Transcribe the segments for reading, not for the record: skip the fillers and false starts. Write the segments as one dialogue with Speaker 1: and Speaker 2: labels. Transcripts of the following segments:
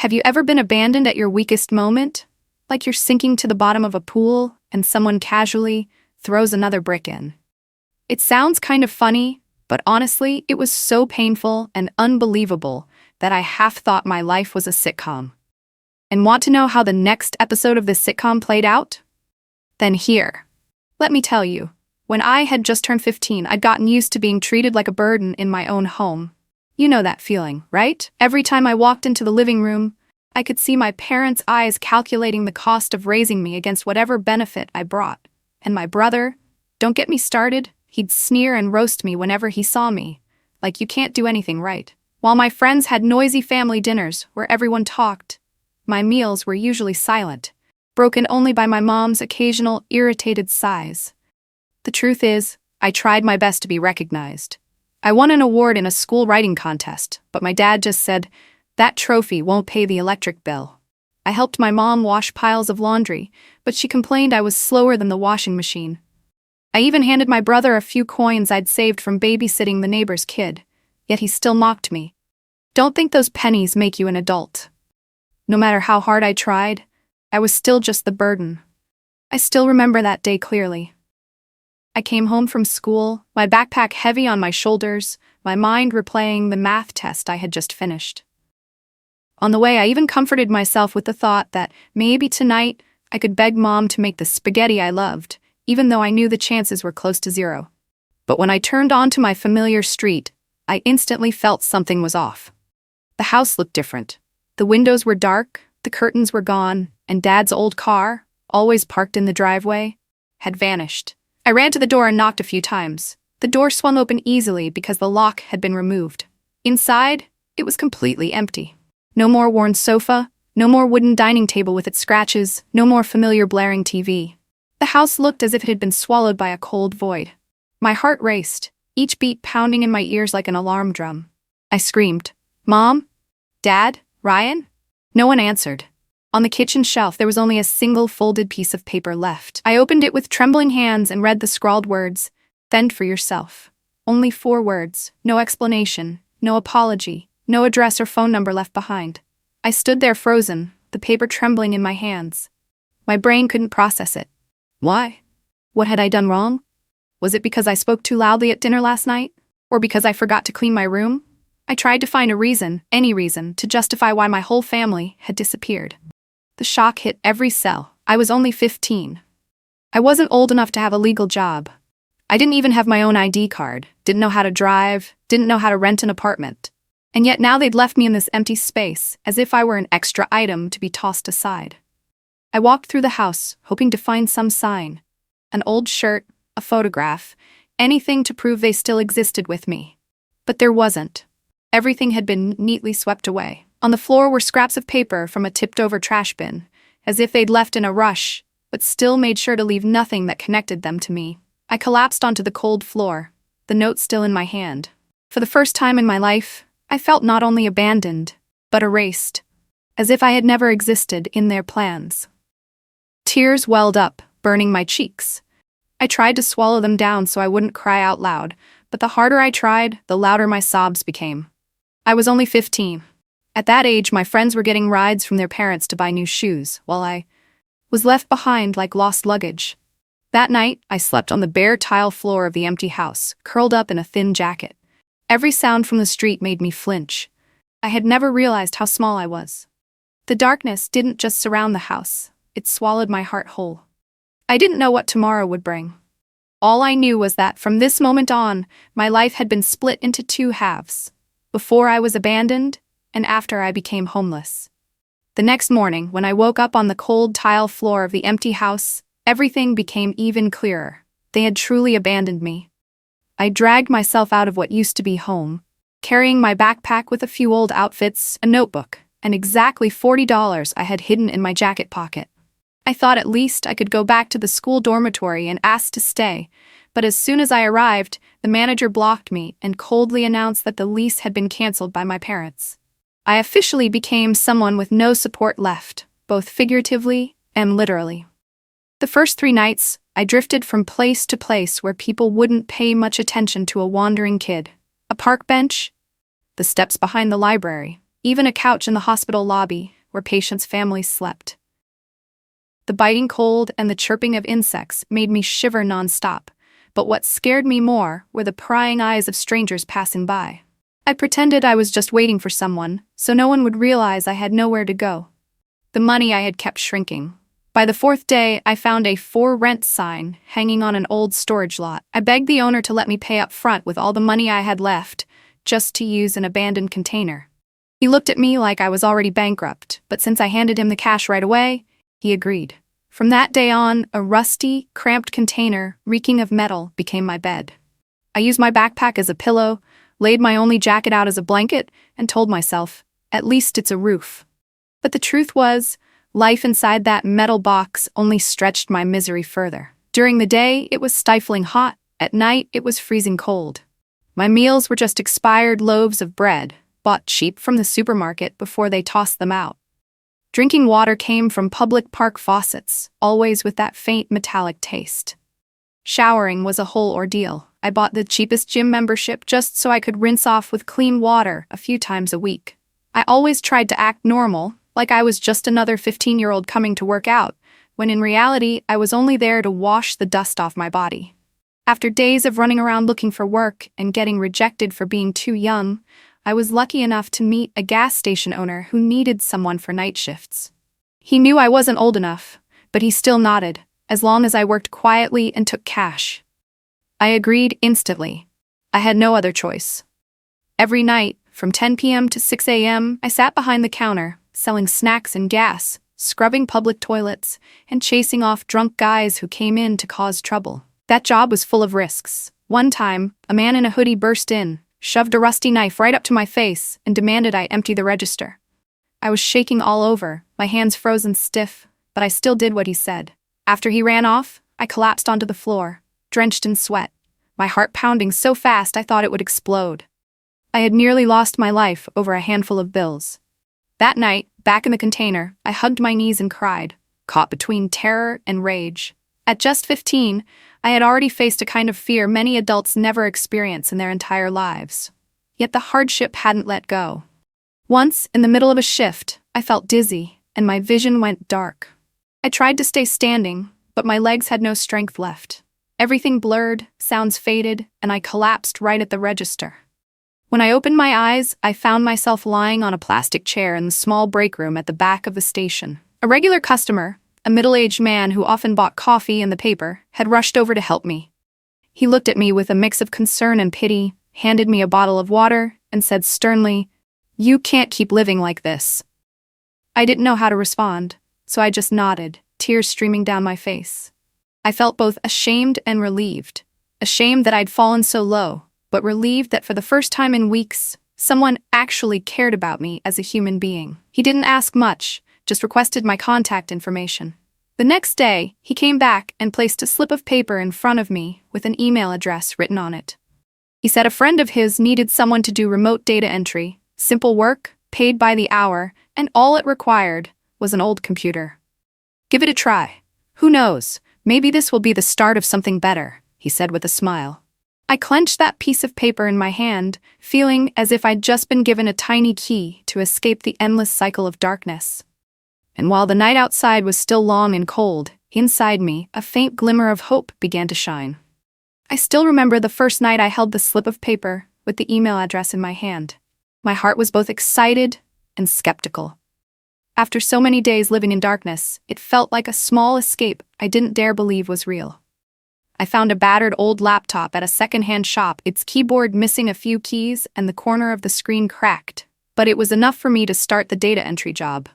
Speaker 1: Have you ever been abandoned at your weakest moment? Like you're sinking to the bottom of a pool and someone casually throws another brick in. It sounds kind of funny, but honestly, it was so painful and unbelievable that I half thought my life was a sitcom. And want to know how the next episode of this sitcom played out? Then here. Let me tell you, when I had just turned 15, I'd gotten used to being treated like a burden in my own home. You know that feeling, right? Every time I walked into the living room, I could see my parents' eyes calculating the cost of raising me against whatever benefit I brought. And my brother, don't get me started, he'd sneer and roast me whenever he saw me, like you can't do anything right. While my friends had noisy family dinners where everyone talked, my meals were usually silent, broken only by my mom's occasional irritated sighs. The truth is, I tried my best to be recognized. I won an award in a school writing contest, but my dad just said, "That trophy won't pay the electric bill." I helped my mom wash piles of laundry, but she complained I was slower than the washing machine. I even handed my brother a few coins I'd saved from babysitting the neighbor's kid, yet he still mocked me. Don't think those pennies make you an adult. No matter how hard I tried, I was still just the burden. I still remember that day clearly. I came home from school, my backpack heavy on my shoulders, my mind replaying the math test I had just finished. On the way, I even comforted myself with the thought that maybe tonight I could beg Mom to make the spaghetti I loved, even though I knew the chances were close to zero. But when I turned onto my familiar street, I instantly felt something was off. The house looked different. The windows were dark, the curtains were gone, and Dad's old car, always parked in the driveway, had vanished. I ran to the door and knocked a few times. The door swung open easily because the lock had been removed. Inside, it was completely empty. No more worn sofa, no more wooden dining table with its scratches, no more familiar blaring TV. The house looked as if it had been swallowed by a cold void. My heart raced, each beat pounding in my ears like an alarm drum. I screamed, "Mom? Dad? Ryan?" No one answered. On the kitchen shelf, there was only a single folded piece of paper left. I opened it with trembling hands and read the scrawled words, "Fend for yourself." Only 4 words, no explanation, no apology, no address or phone number left behind. I stood there frozen, the paper trembling in my hands. My brain couldn't process it. Why? What had I done wrong? Was it because I spoke too loudly at dinner last night? Or because I forgot to clean my room? I tried to find a reason, any reason, to justify why my whole family had disappeared. The shock hit every cell. I was only 15. I wasn't old enough to have a legal job. I didn't even have my own ID card, didn't know how to drive, didn't know how to rent an apartment. And yet now they'd left me in this empty space, as if I were an extra item to be tossed aside. I walked through the house, hoping to find some sign. An old shirt, a photograph, anything to prove they still existed with me. But there wasn't. Everything had been neatly swept away. On the floor were scraps of paper from a tipped-over trash bin, as if they'd left in a rush, but still made sure to leave nothing that connected them to me. I collapsed onto the cold floor, the note still in my hand. For the first time in my life, I felt not only abandoned, but erased, as if I had never existed in their plans. Tears welled up, burning my cheeks. I tried to swallow them down so I wouldn't cry out loud, but the harder I tried, the louder my sobs became. I was only 15. At that age, my friends were getting rides from their parents to buy new shoes, while I was left behind like lost luggage. That night, I slept on the bare tile floor of the empty house, curled up in a thin jacket. Every sound from the street made me flinch. I had never realized how small I was. The darkness didn't just surround the house, it swallowed my heart whole. I didn't know what tomorrow would bring. All I knew was that from this moment on, my life had been split into 2 halves. Before I was abandoned, and after I became homeless. The next morning, when I woke up on the cold tile floor of the empty house, everything became even clearer. They had truly abandoned me. I dragged myself out of what used to be home, carrying my backpack with a few old outfits, a notebook, and exactly $40 I had hidden in my jacket pocket. I thought at least I could go back to the school dormitory and ask to stay, but as soon as I arrived, the manager blocked me and coldly announced that the lease had been canceled by my parents. I officially became someone with no support left, both figuratively and literally. The first 3 nights, I drifted from place to place where people wouldn't pay much attention to a wandering kid. A park bench, the steps behind the library, even a couch in the hospital lobby where patients' families slept. The biting cold and the chirping of insects made me shiver nonstop, but what scared me more were the prying eyes of strangers passing by. I pretended I was just waiting for someone, so no one would realize I had nowhere to go. The money I had kept shrinking. By the fourth day, I found a "for rent" sign hanging on an old storage lot. I begged the owner to let me pay up front with all the money I had left, just to use an abandoned container. He looked at me like I was already bankrupt, but since I handed him the cash right away, he agreed. From that day on, a rusty, cramped container, reeking of metal, became my bed. I used my backpack as a pillow, laid my only jacket out as a blanket, and told myself, at least it's a roof. But the truth was, life inside that metal box only stretched my misery further. During the day, it was stifling hot. At night, it was freezing cold. My meals were just expired loaves of bread, bought cheap from the supermarket before they tossed them out. Drinking water came from public park faucets, always with that faint metallic taste. Showering was a whole ordeal. I bought the cheapest gym membership just so I could rinse off with clean water a few times a week. I always tried to act normal, like I was just another 15-year-old coming to work out, when in reality I was only there to wash the dust off my body. After days of running around looking for work and getting rejected for being too young, I was lucky enough to meet a gas station owner who needed someone for night shifts. He knew I wasn't old enough, but he still nodded, as long as I worked quietly and took cash. I agreed instantly. I had no other choice. Every night, from 10 p.m. to 6 a.m., I sat behind the counter, selling snacks and gas, scrubbing public toilets, and chasing off drunk guys who came in to cause trouble. That job was full of risks. One time, a man in a hoodie burst in, shoved a rusty knife right up to my face, and demanded I empty the register. I was shaking all over, my hands frozen stiff, but I still did what he said. After he ran off, I collapsed onto the floor, drenched in sweat, my heart pounding so fast I thought it would explode. I had nearly lost my life over a handful of bills. That night, back in the container, I hugged my knees and cried, caught between terror and rage. At just 15, I had already faced a kind of fear many adults never experience in their entire lives. Yet the hardship hadn't let go. Once, in the middle of a shift, I felt dizzy, and my vision went dark. I tried to stay standing, but my legs had no strength left. Everything blurred, sounds faded, and I collapsed right at the register. When I opened my eyes, I found myself lying on a plastic chair in the small break room at the back of the station. A regular customer, a middle-aged man who often bought coffee and the paper, had rushed over to help me. He looked at me with a mix of concern and pity, handed me a bottle of water, and said sternly, "You can't keep living like this." I didn't know how to respond, so I just nodded, tears streaming down my face. I felt both ashamed and relieved. Ashamed that I'd fallen so low, but relieved that for the first time in weeks, someone actually cared about me as a human being. He didn't ask much, just requested my contact information. The next day, he came back and placed a slip of paper in front of me with an email address written on it. He said a friend of his needed someone to do remote data entry, simple work, paid by the hour, and all it required was an old computer. "Give it a try. Who knows, maybe this will be the start of something better," he said with a smile. I clenched that piece of paper in my hand, feeling as if I'd just been given a tiny key to escape the endless cycle of darkness. And while the night outside was still long and cold, inside me, a faint glimmer of hope began to shine. I still remember the first night I held the slip of paper with the email address in my hand. My heart was both excited and skeptical. After so many days living in darkness, it felt like a small escape I didn't dare believe was real. I found a battered old laptop at a second-hand shop, its keyboard missing a few keys and the corner of the screen cracked, but it was enough for me to start the data entry job.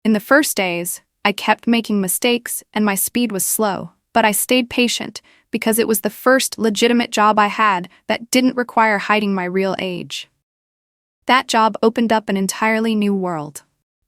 Speaker 1: In the first days, I kept making mistakes and my speed was slow, but I stayed patient because it was the first legitimate job I had that didn't require hiding my real age. That job opened up an entirely new world.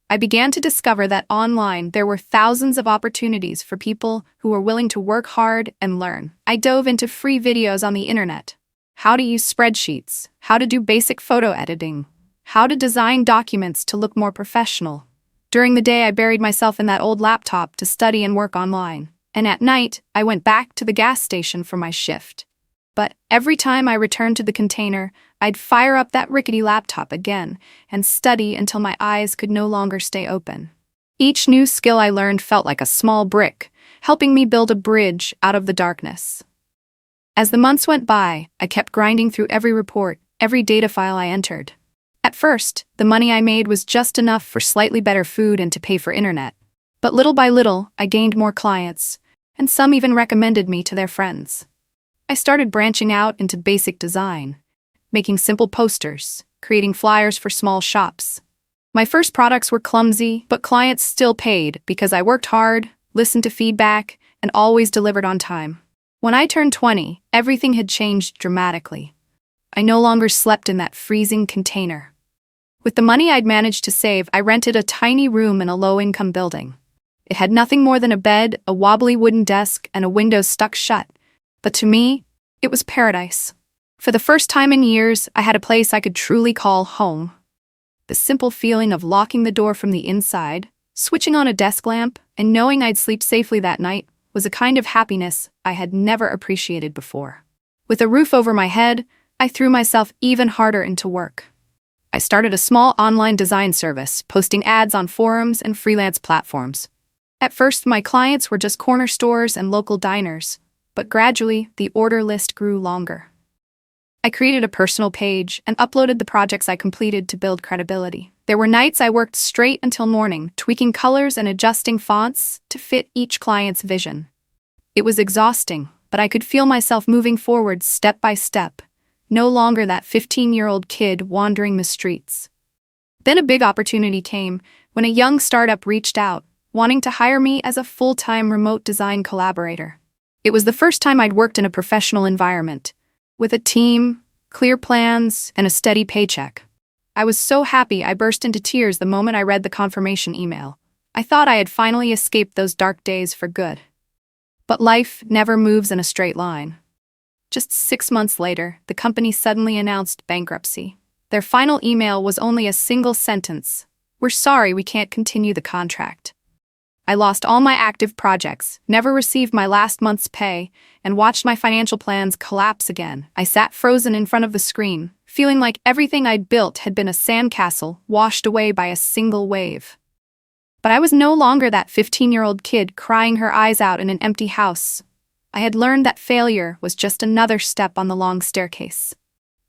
Speaker 1: I began to discover that online there were thousands of opportunities for people who were willing to work hard and learn. I dove into free videos on the internet. How to use spreadsheets, how to do basic photo editing, how to design documents to look more professional. During the day, I buried myself in that old laptop to study and work online. And at night, I went back to the gas station for my shift. But every time I returned to the container, I'd fire up that rickety laptop again and study until my eyes could no longer stay open. Each new skill I learned felt like a small brick, helping me build a bridge out of the darkness. As the months went by, I kept grinding through every report, every data file I entered. At first, the money I made was just enough for slightly better food and to pay for internet. But little by little, I gained more clients, and some even recommended me to their friends. I started branching out into basic design, making simple posters, creating flyers for small shops. My first products were clumsy, but clients still paid because I worked hard, listened to feedback, and always delivered on time. When I turned 20, everything had changed dramatically. I no longer slept in that freezing container. With the money I'd managed to save, I rented a tiny room in a low-income building. It had nothing more than a bed, a wobbly wooden desk, and a window stuck shut. But to me, it was paradise. For the first time in years, I had a place I could truly call home. The simple feeling of locking the door from the inside, switching on a desk lamp, and knowing I'd sleep safely that night was a kind of happiness I had never appreciated before. With a roof over my head, I threw myself even harder into work. I started a small online design service, posting ads on forums and freelance platforms. At first, my clients were just corner stores and local diners, but gradually, the order list grew longer. I created a personal page and uploaded the projects I completed to build credibility. There were nights I worked straight until morning, tweaking colors and adjusting fonts to fit each client's vision. It was exhausting, but I could feel myself moving forward step by step, no longer that 15-year-old kid wandering the streets. Then a big opportunity came when a young startup reached out, wanting to hire me as a full-time remote design collaborator. It was the first time I'd worked in a professional environment, with a team, clear plans, and a steady paycheck. I was so happy I burst into tears the moment I read the confirmation email. I thought I had finally escaped those dark days for good. But life never moves in a straight line. Just 6 months later, the company suddenly announced bankruptcy. Their final email was only a single sentence: "We're sorry we can't continue the contract." I lost all my active projects, never received my last month's pay, and watched my financial plans collapse again. I sat frozen in front of the screen, feeling like everything I'd built had been a sandcastle washed away by a single wave. But I was no longer that 15-year-old kid crying her eyes out in an empty house. I had learned that failure was just another step on the long staircase.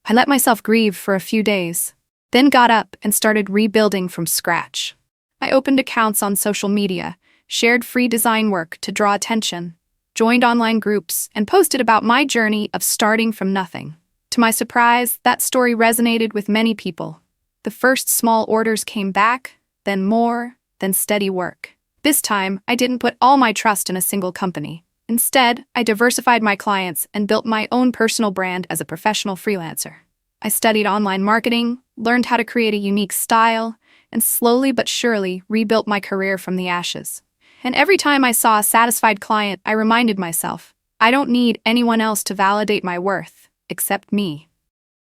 Speaker 1: I let myself grieve for a few days, then got up and started rebuilding from scratch. I opened accounts on social media, shared free design work to draw attention, joined online groups, and posted about my journey of starting from nothing. To my surprise, that story resonated with many people. The first small orders came back, then more, then steady work. This time, I didn't put all my trust in a single company. Instead, I diversified my clients and built my own personal brand as a professional freelancer. I studied online marketing, learned how to create a unique style, and slowly but surely rebuilt my career from the ashes. And every time I saw a satisfied client, I reminded myself, I don't need anyone else to validate my worth, except me.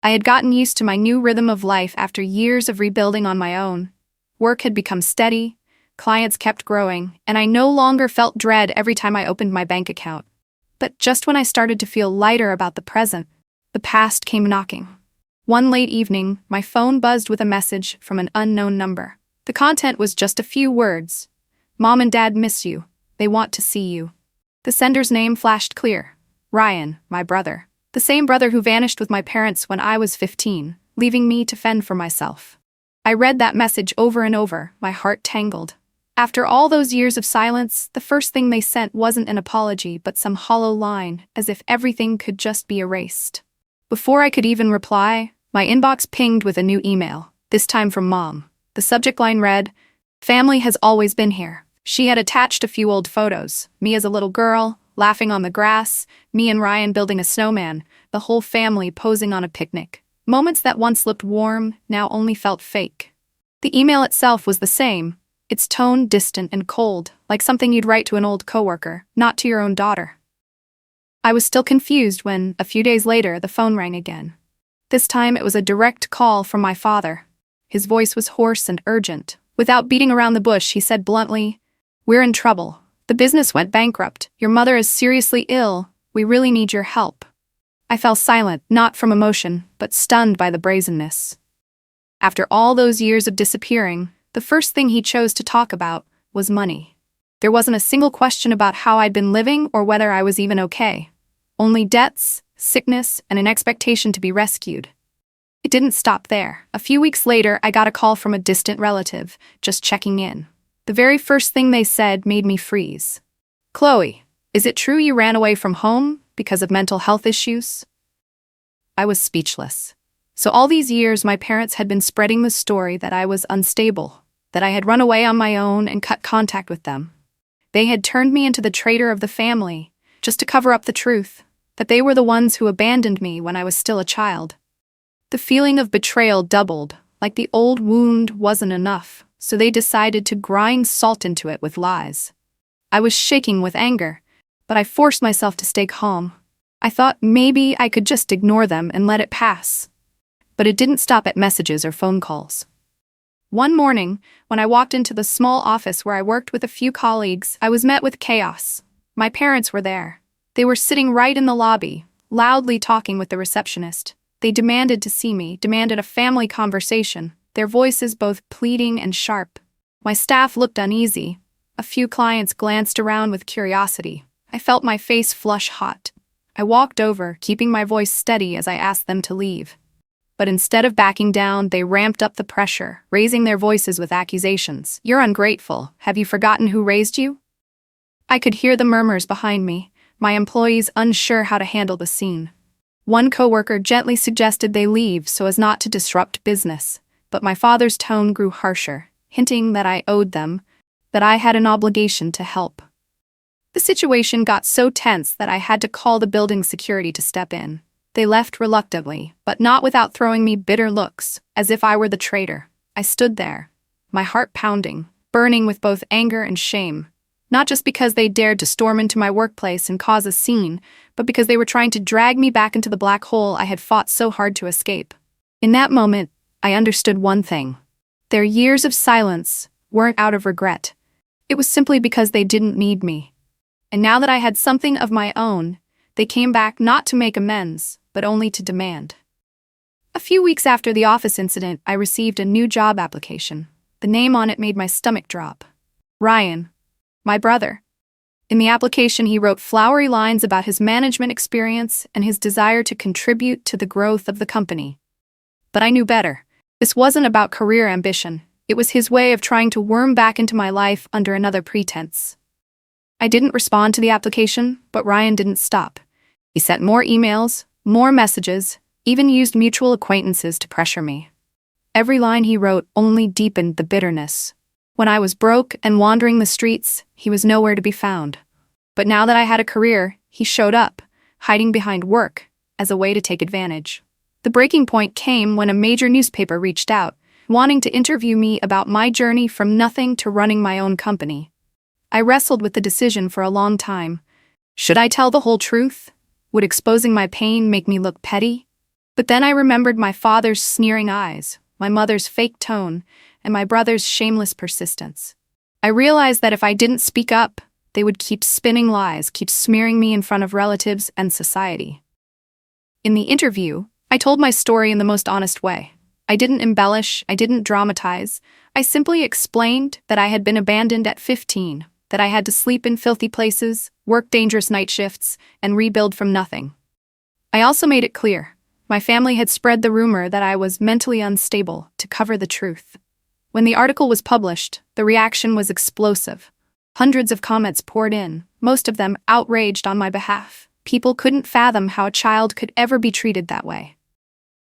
Speaker 1: I had gotten used to my new rhythm of life after years of rebuilding on my own. Work had become steady, clients kept growing, and I no longer felt dread every time I opened my bank account. But just when I started to feel lighter about the present, the past came knocking. One late evening, my phone buzzed with a message from an unknown number. The content was just a few words. "Mom and Dad miss you. They want to see you." The sender's name flashed clear. Ryan, my brother. The same brother who vanished with my parents when I was 15, leaving me to fend for myself. I read that message over and over, my heart tangled. After all those years of silence, the first thing they sent wasn't an apology but some hollow line, as if everything could just be erased. Before I could even reply, my inbox pinged with a new email, this time from Mom. The subject line read, "Family has always been here." She had attached a few old photos, me as a little girl, laughing on the grass, me and Ryan building a snowman, the whole family posing on a picnic. Moments that once looked warm, now only felt fake. The email itself was the same, its tone distant and cold, like something you'd write to an old coworker, not to your own daughter. I was still confused when, a few days later, the phone rang again. This time it was a direct call from my father. His voice was hoarse and urgent. Without beating around the bush, he said bluntly, "We're in trouble. The business went bankrupt. Your mother is seriously ill. We really need your help." I fell silent, not from emotion, but stunned by the brazenness. After all those years of disappearing, the first thing he chose to talk about was money. There wasn't a single question about how I'd been living or whether I was even okay. Only debts, sickness, and an expectation to be rescued. It didn't stop there. A few weeks later, I got a call from a distant relative, just checking in. The very first thing they said made me freeze. "Chloe, is it true you ran away from home because of mental health issues?" I was speechless. So all these years, my parents had been spreading the story that I was unstable, that I had run away on my own and cut contact with them. They had turned me into the traitor of the family, just to cover up the truth, that they were the ones who abandoned me when I was still a child. The feeling of betrayal doubled, like the old wound wasn't enough, so they decided to grind salt into it with lies. I was shaking with anger, but I forced myself to stay calm. I thought maybe I could just ignore them and let it pass. But it didn't stop at messages or phone calls. One morning, when I walked into the small office where I worked with a few colleagues, I was met with chaos. My parents were there. They were sitting right in the lobby, loudly talking with the receptionist. They demanded to see me, demanded a family conversation, their voices both pleading and sharp. My staff looked uneasy. A few clients glanced around with curiosity. I felt my face flush hot. I walked over, keeping my voice steady as I asked them to leave. But instead of backing down, they ramped up the pressure, raising their voices with accusations. "You're ungrateful. Have you forgotten who raised you?" I could hear the murmurs behind me, my employees unsure how to handle the scene. One coworker gently suggested they leave so as not to disrupt business, but my father's tone grew harsher, hinting that I owed them, that I had an obligation to help. The situation got so tense that I had to call the building security to step in. They left reluctantly, but not without throwing me bitter looks, as if I were the traitor. I stood there, my heart pounding, burning with both anger and shame. Not just because they dared to storm into my workplace and cause a scene, but because they were trying to drag me back into the black hole I had fought so hard to escape. In that moment, I understood one thing. Their years of silence weren't out of regret. It was simply because they didn't need me. And now that I had something of my own, they came back not to make amends, but only to demand. A few weeks after the office incident, I received a new job application. The name on it made my stomach drop. Ryan. My brother. In the application, he wrote flowery lines about his management experience and his desire to contribute to the growth of the company. But I knew better. This wasn't about career ambition. It was his way of trying to worm back into my life under another pretense. I didn't respond to the application, but Ryan didn't stop. He sent more emails, more messages, even used mutual acquaintances to pressure me. Every line he wrote only deepened the bitterness. When I was broke and wandering the streets, he was nowhere to be found. But now that I had a career, he showed up, hiding behind work, as a way to take advantage. The breaking point came when a major newspaper reached out, wanting to interview me about my journey from nothing to running my own company. I wrestled with the decision for a long time. Should I tell the whole truth? Would exposing my pain make me look petty? But then I remembered my father's sneering eyes, my mother's fake tone, and my brother's shameless persistence. I realized that if I didn't speak up, they would keep spinning lies, keep smearing me in front of relatives and society. In the interview, I told my story in the most honest way. I didn't embellish, I didn't dramatize. I simply explained that I had been abandoned at 15, that I had to sleep in filthy places, work dangerous night shifts, and rebuild from nothing. I also made it clear, my family had spread the rumor that I was mentally unstable to cover the truth. When the article was published, the reaction was explosive. Hundreds of comments poured in, most of them outraged on my behalf. People couldn't fathom how a child could ever be treated that way.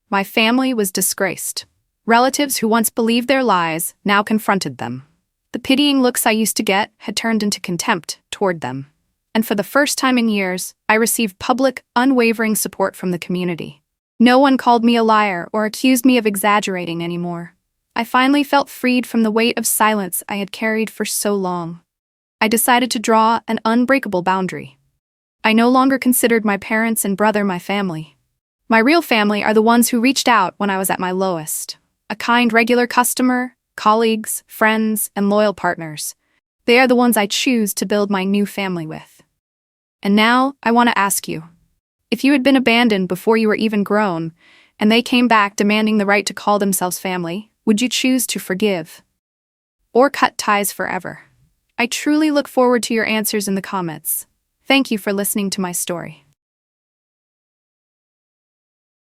Speaker 1: My family was disgraced. Relatives who once believed their lies now confronted them. The pitying looks I used to get had turned into contempt toward them. And for the first time in years, I received public, unwavering support from the community. No one called me a liar or accused me of exaggerating anymore. I finally felt freed from the weight of silence I had carried for so long. I decided to draw an unbreakable boundary. I no longer considered my parents and brother my family. My real family are the ones who reached out when I was at my lowest. A kind regular customer, colleagues, friends, and loyal partners. They are the ones I choose to build my new family with. And now, I want to ask you, If you had been abandoned before you were even grown, and they came back demanding the right to call themselves family, would you choose to forgive or cut ties forever? I truly look forward to your answers in the comments. Thank you for listening to my story.